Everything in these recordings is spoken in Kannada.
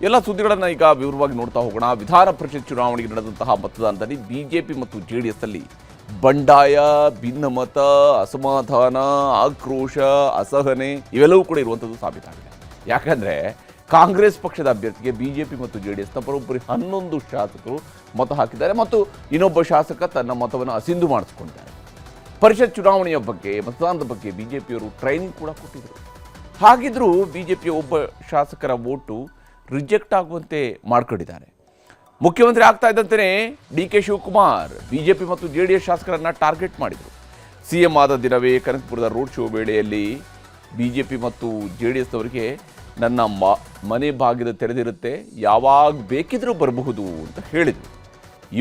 ಎಲ್ಲ ಸುದ್ದಿಗಳನ್ನು ಈಗ ವಿವರವಾಗಿ ನೋಡ್ತಾ ಹೋಗೋಣ. ವಿಧಾನ ಪರಿಷತ್ ಚುನಾವಣೆಗೆ ನಡೆದಂತಹ ಮತದಾನದಲ್ಲಿ ಬಿಜೆಪಿ ಮತ್ತು ಜೆಡಿಎಸ್ ಅಲ್ಲಿ ಬಂಡಾಯ, ಭಿನ್ನಮತ, ಅಸಮಾಧಾನ, ಆಕ್ರೋಶ, ಅಸಹನೆ ಇವೆಲ್ಲವೂ ಕೂಡ ಇರುವಂಥದ್ದು ಸಾಬೀತಾಗಿದೆ. ಯಾಕಂದರೆ ಕಾಂಗ್ರೆಸ್ ಪಕ್ಷದ ಅಭ್ಯರ್ಥಿಗೆ ಬಿಜೆಪಿ ಮತ್ತು ಜೆಡಿಎಸ್ನ ಬರೋಬ್ಬರಿ 11 ಶಾಸಕರು ಮತ ಹಾಕಿದ್ದಾರೆ ಮತ್ತು ಇನ್ನೊಬ್ಬ ಶಾಸಕ ತನ್ನ ಮತವನ್ನು ಅಸಿಂಧು ಮಾಡಿಸ್ಕೊಂಡಿದ್ದಾರೆ. ಪರಿಷತ್ ಚುನಾವಣೆಯ ಬಗ್ಗೆ, ಮತದಾನದ ಬಗ್ಗೆ ಬಿಜೆಪಿಯವರು ಟ್ರೈನಿಂಗ್ ಕೂಡ ಕೊಟ್ಟಿದ್ದರು. ಹಾಗಿದ್ರೂ ಬಿಜೆಪಿಯ ಒಬ್ಬ ಶಾಸಕರ ವೋಟು ರಿಜೆಕ್ಟ್ ಆಗುವಂತೆ ಮಾಡ್ಕೊಂಡಿದ್ದಾರೆ. ಮುಖ್ಯಮಂತ್ರಿ ಆಗ್ತಾ ಇದ್ದಂತೆಯೇ ಡಿ.ಕೆ. ಶಿವಕುಮಾರ್ ಬಿಜೆಪಿ ಮತ್ತು ಜೆಡಿಎಸ್ ಶಾಸಕರನ್ನು ಟಾರ್ಗೆಟ್ ಮಾಡಿದರು. ಸಿಎಂ ಆದ ದಿನವೇ ಕನಕಪುರದ ರೋಡ್ ಶೋ ವೇಳೆಯಲ್ಲಿ ಬಿಜೆಪಿ ಮತ್ತು ಜೆಡಿಎಸ್ನವರಿಗೆ ನನ್ನ ಮನೆ ಬಾಗಿಲು ತೆರೆದಿರುತ್ತೆ, ಯಾವಾಗ ಬೇಕಿದ್ರೂ ಬರಬಹುದು ಅಂತ ಹೇಳಿದರು.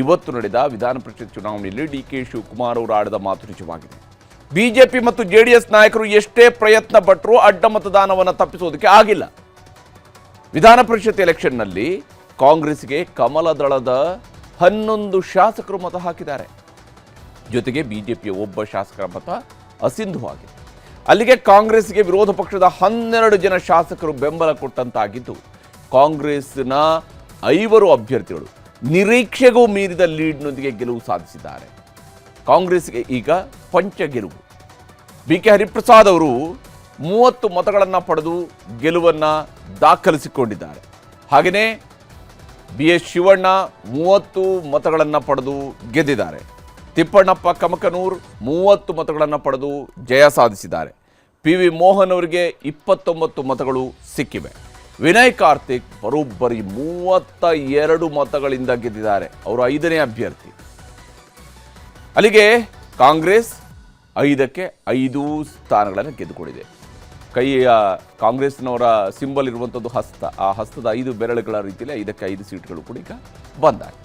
ಇವತ್ತು ನಡೆದ ವಿಧಾನ ಪರಿಷತ್ ಚುನಾವಣೆಯಲ್ಲಿ ಡಿ.ಕೆ. ಶಿವಕುಮಾರ್ ಅವರು ಆಡಿದ ಮಾತು ನಿಜವಾಗಿದೆ. ಬಿಜೆಪಿ ಮತ್ತು ಜೆಡಿಎಸ್ ನಾಯಕರು ಎಷ್ಟೇ ಪ್ರಯತ್ನ ಪಟ್ಟರೂ ಅಡ್ಡ ಮತದಾನವನ್ನು ತಪ್ಪಿಸೋದಕ್ಕೆ ಆಗಿಲ್ಲ. ವಿಧಾನ ಪರಿಷತ್ ಎಲೆಕ್ಷನ್ನಲ್ಲಿ ಕಾಂಗ್ರೆಸ್ಗೆ ಕಮಲದಳದ 11 ಶಾಸಕರು ಮತ ಹಾಕಿದ್ದಾರೆ. ಜೊತೆಗೆ ಬಿಜೆಪಿಯ ಒಬ್ಬ ಶಾಸಕರ ಮತ ಅಸಿಂಧುವಾಗಿದೆ. ಅಲ್ಲಿಗೆ ಕಾಂಗ್ರೆಸ್ಗೆ ವಿರೋಧ ಪಕ್ಷದ 12 ಜನ ಶಾಸಕರು ಬೆಂಬಲ ಕೊಟ್ಟಂತಾಗಿದ್ದು, ಕಾಂಗ್ರೆಸ್ನ 5 ಅಭ್ಯರ್ಥಿಗಳು ನಿರೀಕ್ಷೆಗೂ ಮೀರಿದ ಲೀಡ್ನೊಂದಿಗೆ ಗೆಲುವು ಸಾಧಿಸಿದ್ದಾರೆ. ಕಾಂಗ್ರೆಸ್ಗೆ ಈಗ ಪಂಚ ಗೆಲುವು. ಬಿ.ಕೆ. ಹರಿಪ್ರಸಾದ್ ಅವರು 30 ಮತಗಳನ್ನು ಪಡೆದು ಗೆಲುವನ್ನು ದಾಖಲಿಸಿಕೊಂಡಿದ್ದಾರೆ. ಹಾಗೆಯೇ ಬಿ.ಎಸ್. ಶಿವಣ್ಣ 30 ಮತಗಳನ್ನು ಪಡೆದು ಗೆದ್ದಿದ್ದಾರೆ. ತಿಪ್ಪಣ್ಣಪ್ಪ ಕಮಕನೂರ್ 30 ಮತಗಳನ್ನು ಪಡೆದು ಜಯ ಸಾಧಿಸಿದ್ದಾರೆ. ಪಿ.ವಿ. ಮೋಹನ್ ಅವರಿಗೆ 29 ಮತಗಳು ಸಿಕ್ಕಿವೆ. ವಿನಯ್ ಕಾರ್ತಿಕ್ ಬರೋಬ್ಬರಿ 32 ಮತಗಳಿಂದ ಗೆದ್ದಿದ್ದಾರೆ. ಅವರು 5ನೇ ಅಭ್ಯರ್ಥಿ. ಅಲ್ಲಿಗೆ ಕಾಂಗ್ರೆಸ್ 5ಕ್ಕೆ 5 ಸ್ಥಾನಗಳನ್ನು ಗೆದ್ದುಕೊಂಡಿದೆ. ಕೈಯ ಕಾಂಗ್ರೆಸ್ನವರ ಸಿಂಬಲ್ ಇರುವಂಥದ್ದು ಹಸ್ತ, ಆ ಹಸ್ತದ 5 ಬೆರಳುಗಳ ರೀತಿಯಲ್ಲಿ 5ಕ್ಕೆ 5 ಸೀಟ್ಗಳು ಕೂಡ ಈಗ ಬಂದಾಗಿದೆ.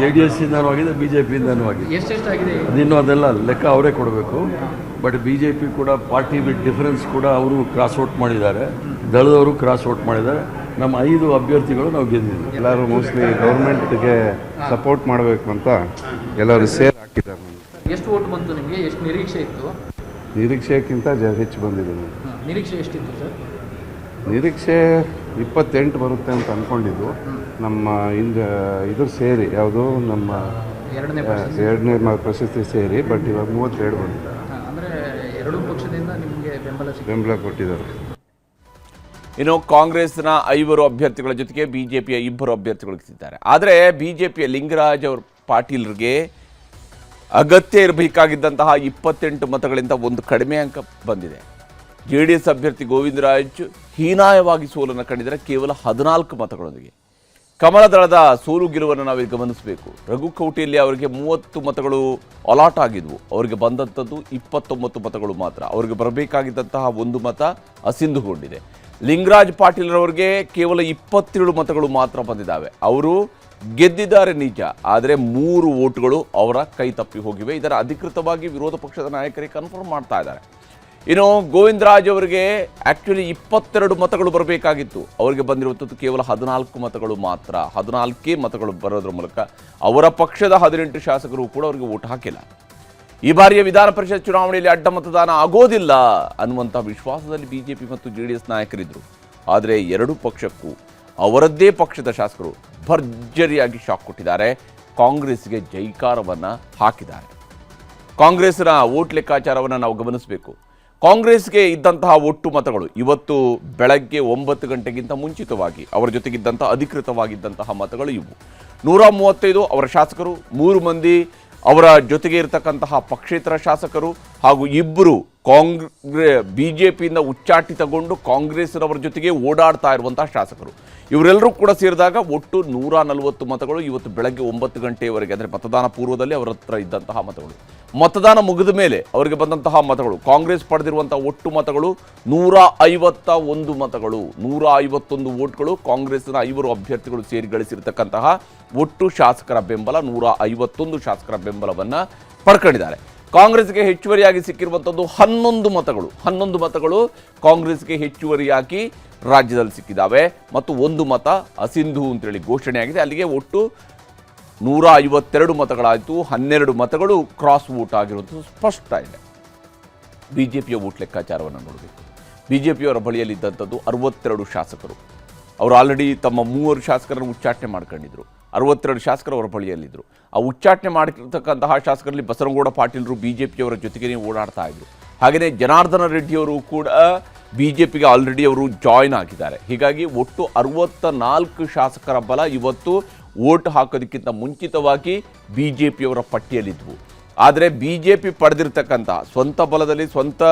ಜೆಡಿಎಸ್ ಇಂದನೂ ಆಗಿದೆ, ಬಿಜೆಪಿಯಿಂದನೂ ಆಗಿದೆ. ಅದಿನ್ನೂ ಅದೆಲ್ಲ ಲೆಕ್ಕ ಅವರೇ ಕೊಡಬೇಕು. ಬಟ್ ಬಿಜೆಪಿ ಕೂಡ ಪಾರ್ಟಿ ವಿತ್ ಡಿಫರೆನ್ಸ್ ಕೂಡ ಅವರು ಕ್ರಾಸ್ ಔಟ್ ಮಾಡಿದ್ದಾರೆ, ದಳದವರು ಕ್ರಾಸ್ ಔಟ್ ಮಾಡಿದ್ದಾರೆ. ನಮ್ಮ 5 ಅಭ್ಯರ್ಥಿಗಳು ನಾವು ಗೆದ್ದಿದ್ದೀವಿ. ಎಲ್ಲರೂ ಮೋಸ್ಟ್ಲಿ ಗೌರ್ಮೆಂಟ್ಗೆ ಸಪೋರ್ಟ್ ಮಾಡಬೇಕು ಅಂತ ಎಲ್ಲರೂ ಸೇರ್ ಹಾಕಿದ್ದಾರೆ. ಎಷ್ಟು ವೋಟ್ ಬಂತು ನಿಮಗೆ? ಎಷ್ಟು ನಿರೀಕ್ಷೆ ಇತ್ತು? ನಿರೀಕ್ಷೆಗಿಂತ ಹೆಚ್ಚು ಬಂದಿದೆ. ನಿರೀಕ್ಷೆ ಎಷ್ಟಿತ್ತು ಸರ್? ನಿರೀಕ್ಷೆ 28 ಬರುತ್ತೆ ಅಂತ ಅಂದ್ಕೊಂಡಿದ್ದು. ನಮ್ಮ ಇದು ಸೇರಿ ಯಾವುದು ನಮ್ಮ ಎರಡನೇ ಪ್ರಶಸ್ತಿ ಸೇರಿ, ಬಟ್ ಇವಾಗ 32 ಬಂದಿದೆ. ಅಂದರೆ 2 ಪಕ್ಷದಿಂದ ನಿಮಗೆ ಬೆಂಬಲ ಕೊಟ್ಟಿದ್ದಾರೆ. ಇನ್ನು ಕಾಂಗ್ರೆಸ್ನ 5 ಅಭ್ಯರ್ಥಿಗಳ ಜೊತೆಗೆ ಬಿಜೆಪಿಯ 2 ಅಭ್ಯರ್ಥಿಗಳು ಗೆದ್ದಿದ್ದಾರೆ. ಆದರೆ ಬಿಜೆಪಿಯ ಲಿಂಗರಾಜ್ ಅವ್ರ ಪಾಟೀಲ್ರಿಗೆ ಅಗತ್ಯ ಇರಬೇಕಾಗಿದ್ದಂತಹ 28 ಮತಗಳಿಂದ 1 ಕಡಿಮೆ ಅಂಕ ಬಂದಿದೆ. ಜೆಡಿಎಸ್ ಅಭ್ಯರ್ಥಿ ಗೋವಿಂದರಾಜ್ ಹೀನಾಯವಾಗಿ ಸೋಲನ್ನು ಕಂಡಿದ್ದಾರೆ, ಕೇವಲ 14 ಮತಗಳೊಂದಿಗೆ. ಕಮಲದಳದ ಸೋಲು ಗೆಲುವನ್ನು ನಾವೀಗ ಗಮನಿಸಬೇಕು. ರಘು ಕೌಟಿಲ್ಯ ಅವರಿಗೆ 30 ಮತಗಳು ಅಲಾಟ್ ಆಗಿದ್ವು, ಅವರಿಗೆ ಬಂದಂಥದ್ದು 29 ಮತಗಳು ಮಾತ್ರ. ಅವರಿಗೆ ಬರಬೇಕಾಗಿದ್ದಂತಹ 1 ಮತ ಅಸಿಂಧುಗೊಂಡಿದೆ. ಲಿಂಗರಾಜ್ ಪಾಟೀಲ್ರವರಿಗೆ ಕೇವಲ 27 ಮತಗಳು ಮಾತ್ರ ಬಂದಿದ್ದಾವೆ. ಅವರು ಗೆದ್ದಿದ್ದಾರೆ ನಿಜ, ಆದರೆ 3 ವೋಟ್ಗಳು ಅವರ ಕೈ ತಪ್ಪಿ ಹೋಗಿವೆ. ಇದರ ಅಧಿಕೃತವಾಗಿ ವಿರೋಧ ಪಕ್ಷದ ನಾಯಕರಿಗೆ ಕನ್ಫರ್ಮ್ ಮಾಡ್ತಾ ಇದ್ದಾರೆ. ಇನ್ನು ಗೋವಿಂದರಾಜ್ ಅವರಿಗೆ ಆ್ಯಕ್ಚುಲಿ 22 ಮತಗಳು ಬರಬೇಕಾಗಿತ್ತು, ಅವರಿಗೆ ಬಂದಿರುವಂಥದ್ದು ಕೇವಲ 14 ಮತಗಳು ಮಾತ್ರ. 14 ಮತಗಳು ಬರೋದ್ರ ಮೂಲಕ ಅವರ ಪಕ್ಷದ 18 ಶಾಸಕರು ಕೂಡ ಅವರಿಗೆ ವೋಟ್ ಹಾಕಿಲ್ಲ. ಈ ಬಾರಿಯ ವಿಧಾನ ಪರಿಷತ್ ಚುನಾವಣೆಯಲ್ಲಿ ಅಡ್ಡ ಮತದಾನ ಆಗೋದಿಲ್ಲ ಅನ್ನುವಂಥ ವಿಶ್ವಾಸದಲ್ಲಿ ಬಿಜೆಪಿ ಮತ್ತು ಜೆಡಿಎಸ್ ನಾಯಕರಿದ್ದರು. ಆದರೆ 2 ಪಕ್ಷಕ್ಕೂ ಅವರದ್ದೇ ಪಕ್ಷದ ಶಾಸಕರು ಭರ್ಜರಿಯಾಗಿ ಶಾಕ್ ಕೊಟ್ಟಿದ್ದಾರೆ. ಕಾಂಗ್ರೆಸ್ಗೆ ಜೈಕಾರವನ್ನು ಹಾಕಿದ್ದಾರೆ. ಕಾಂಗ್ರೆಸ್ನ ವೋಟ್ ಲೆಕ್ಕಾಚಾರವನ್ನು ನಾವು ಗಮನಿಸಬೇಕು. ಕಾಂಗ್ರೆಸ್ಗೆ ಇದ್ದಂತಹ ಒಟ್ಟು ಮತಗಳು ಇವತ್ತು ಬೆಳಗ್ಗೆ 9 ಗಂಟೆಗಿಂತ ಮುಂಚಿತವಾಗಿ ಅವರ ಜೊತೆಗಿದ್ದಂಥ ಅಧಿಕೃತವಾಗಿದ್ದಂತಹ ಮತಗಳು ಇವು 135. ಅವರ ಶಾಸಕರು 3 ಮಂದಿ, ಅವರ ಜೊತೆಗೆ ಇರತಕ್ಕಂತಹ ಪಕ್ಷೇತರ ಶಾಸಕರು ಹಾಗೂ 2 ಬಿಜೆಪಿಯಿಂದ ಉಚ್ಚಾಟಿತಗೊಂಡು ಕಾಂಗ್ರೆಸ್ನವರ ಜೊತೆಗೆ ಓಡಾಡ್ತಾ ಇರುವಂತಹ ಶಾಸಕರು, ಇವರೆಲ್ಲರೂ ಕೂಡ ಸೇರಿದಾಗ ಒಟ್ಟು 140 ಮತಗಳು ಇವತ್ತು ಬೆಳಗ್ಗೆ 9 ಗಂಟೆಯವರೆಗೆ, ಅಂದರೆ ಮತದಾನ ಪೂರ್ವದಲ್ಲಿ ಅವರ ಹತ್ರ ಇದ್ದಂತಹ ಮತಗಳು. ಮತದಾನ ಮುಗಿದ ಮೇಲೆ ಅವರಿಗೆ ಬಂದಂತಹ ಮತಗಳು, ಕಾಂಗ್ರೆಸ್ ಪಡೆದಿರುವಂತಹ ಒಟ್ಟು ಮತಗಳು 151 ಮತಗಳು, 151 ವೋಟ್ಗಳು. ಕಾಂಗ್ರೆಸ್ನ 5 ಅಭ್ಯರ್ಥಿಗಳು ಸೇರಿ ಗಳಿಸಿರ್ತಕ್ಕಂತಹ ಒಟ್ಟು ಶಾಸಕರ ಬೆಂಬಲ 151 ಶಾಸಕರ ಬೆಂಬಲವನ್ನು ಪಡ್ಕೊಂಡಿದ್ದಾರೆ. ಕಾಂಗ್ರೆಸ್ಗೆ ಹೆಚ್ಚುವರಿಯಾಗಿ ಸಿಕ್ಕಿರುವಂಥದ್ದು 11 ಮತಗಳು. 11 ಮತಗಳು ಕಾಂಗ್ರೆಸ್ಗೆ ಹೆಚ್ಚುವರಿಯಾಗಿ ರಾಜ್ಯದಲ್ಲಿ ಸಿಕ್ಕಿದ್ದಾವೆ ಮತ್ತು 1 ಮತ ಅಸಿಂಧು ಅಂತೇಳಿ ಘೋಷಣೆಯಾಗಿದೆ. ಅಲ್ಲಿಗೆ ಒಟ್ಟು 152 ಮತಗಳಾಯಿತು. 12 ಮತಗಳು ಕ್ರಾಸ್ ವೋಟ್ ಆಗಿರುವಂಥದ್ದು ಸ್ಪಷ್ಟ ಇದೆ. ಬಿಜೆಪಿಯ ವೋಟ್ ಲೆಕ್ಕಾಚಾರವನ್ನು ನೋಡಬೇಕು. ಬಿಜೆಪಿಯವರ ಬಳಿಯಲ್ಲಿದ್ದಂಥದ್ದು 62 ಶಾಸಕರು, ಅವರು ಆಲ್ರೆಡಿ ತಮ್ಮ 3 ಶಾಸಕರನ್ನು ಉಚ್ಚಾಟನೆ ಮಾಡ್ಕೊಂಡಿದ್ರು. 62 ಶಾಸಕರು ಅವರ ಬಳಿಯಲ್ಲಿದ್ದರು. ಆ ಉಚ್ಚಾಟನೆ ಮಾಡಿರ್ತಕ್ಕಂತಹ ಶಾಸಕರಲ್ಲಿ ಬಸನಗೌಡ ಪಾಟೀಲರು BJPಯವರ ಜೊತೆಗೇ ಓಡಾಡ್ತಾ ಇದ್ರು. ಹಾಗೆಯೇ ಜನಾರ್ದನ ರೆಡ್ಡಿಯವರು ಕೂಡ BJPಗೆ ಆಲ್ರೆಡಿ ಅವರು ಜಾಯ್ನ್ ಆಗಿದ್ದಾರೆ. ಹೀಗಾಗಿ ಒಟ್ಟು 64 ಶಾಸಕರ ಬಲ ಇವತ್ತು ವೋಟ್ ಹಾಕೋದಕ್ಕಿಂತ ಮುಂಚಿತವಾಗಿ BJPಯವರ ಪಟ್ಟಿಯಲ್ಲಿದ್ವು. ಆದರೆ BJP ಪಡೆದಿರ್ತಕ್ಕಂಥ ಸ್ವಂತ ಬಲದಲ್ಲಿ ಸ್ವಂತ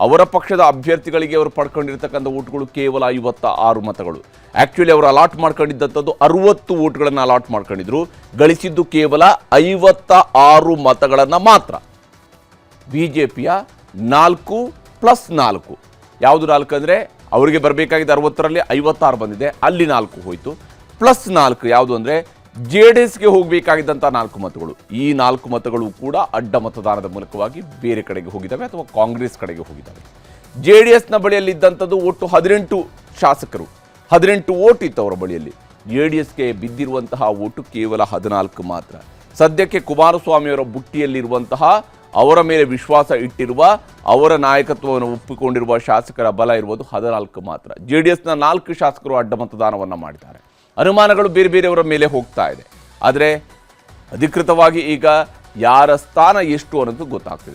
ಅವರ ಪಕ್ಷದ ಅಭ್ಯರ್ಥಿಗಳಿಗೆ ಅವರು ಪಡ್ಕೊಂಡಿರ್ತಕ್ಕಂಥ ವೋಟ್ಗಳು ಕೇವಲ 56 ಮತಗಳು. ಆ್ಯಕ್ಚುಲಿ ಅವರು ಅಲಾಟ್ ಮಾಡ್ಕೊಂಡಿದ್ದಂಥದ್ದು 60 ವೋಟ್ಗಳನ್ನು ಅಲಾಟ್ ಮಾಡ್ಕೊಂಡಿದ್ರು. ಗಳಿಸಿದ್ದು ಕೇವಲ 56 ಮತಗಳನ್ನು ಮಾತ್ರ. BJPಯ 4+4 ಯಾವುದು 4 ಅಂದರೆ ಅವರಿಗೆ ಬರಬೇಕಾಗಿದ್ದ 60ರಲ್ಲಿ 56 ಬಂದಿದೆ, ಅಲ್ಲಿ 4 ಹೋಯಿತು. +4 ಯಾವುದು ಅಂದರೆ JDSಗೆ ಹೋಗಬೇಕಾಗಿದ್ದಂಥ 4 ಮತಗಳು. ಈ 4 ಮತಗಳು ಕೂಡ ಅಡ್ಡ ಮತದಾನದ ಮೂಲಕವಾಗಿ ಬೇರೆ ಕಡೆಗೆ ಹೋಗಿದ್ದಾವೆ ಅಥವಾ ಕಾಂಗ್ರೆಸ್ ಕಡೆಗೆ ಹೋಗಿದ್ದಾವೆ. JDSನ ಬಳಿಯಲ್ಲಿದ್ದಂಥದ್ದು ಒಟ್ಟು 18 ಶಾಸಕರು, 18 ವೋಟ್ ಇತ್ತು ಅವರ ಬಳಿಯಲ್ಲಿ. JDSಗೆ ಬಿದ್ದಿರುವಂತಹ ವೋಟು ಕೇವಲ 14 ಮಾತ್ರ. ಸದ್ಯಕ್ಕೆ ಕುಮಾರಸ್ವಾಮಿಯವರ ಬುಟ್ಟಿಯಲ್ಲಿರುವಂತಹ ಅವರ ಮೇಲೆ ವಿಶ್ವಾಸ ಇಟ್ಟಿರುವ ಅವರ ನಾಯಕತ್ವವನ್ನು ಒಪ್ಪಿಕೊಂಡಿರುವ ಶಾಸಕರ ಬಲ ಇರುವುದು 14 ಮಾತ್ರ. JDSನ 4 ಶಾಸಕರು ಅಡ್ಡ ಮತದಾನವನ್ನು ಮಾಡಿದ್ದಾರೆ. ಅನುಮಾನಗಳು ಬೇರೆ ಬೇರೆಯವರ ಮೇಲೆ ಹೋಗ್ತಾ ಇದೆ. ಆದರೆ ಅಧಿಕೃತವಾಗಿ ಈಗ ಯಾರ ಸ್ಥಾನ ಎಷ್ಟು ಅನ್ನೋದು ಗೊತ್ತಾಗ್ತಿದೆ.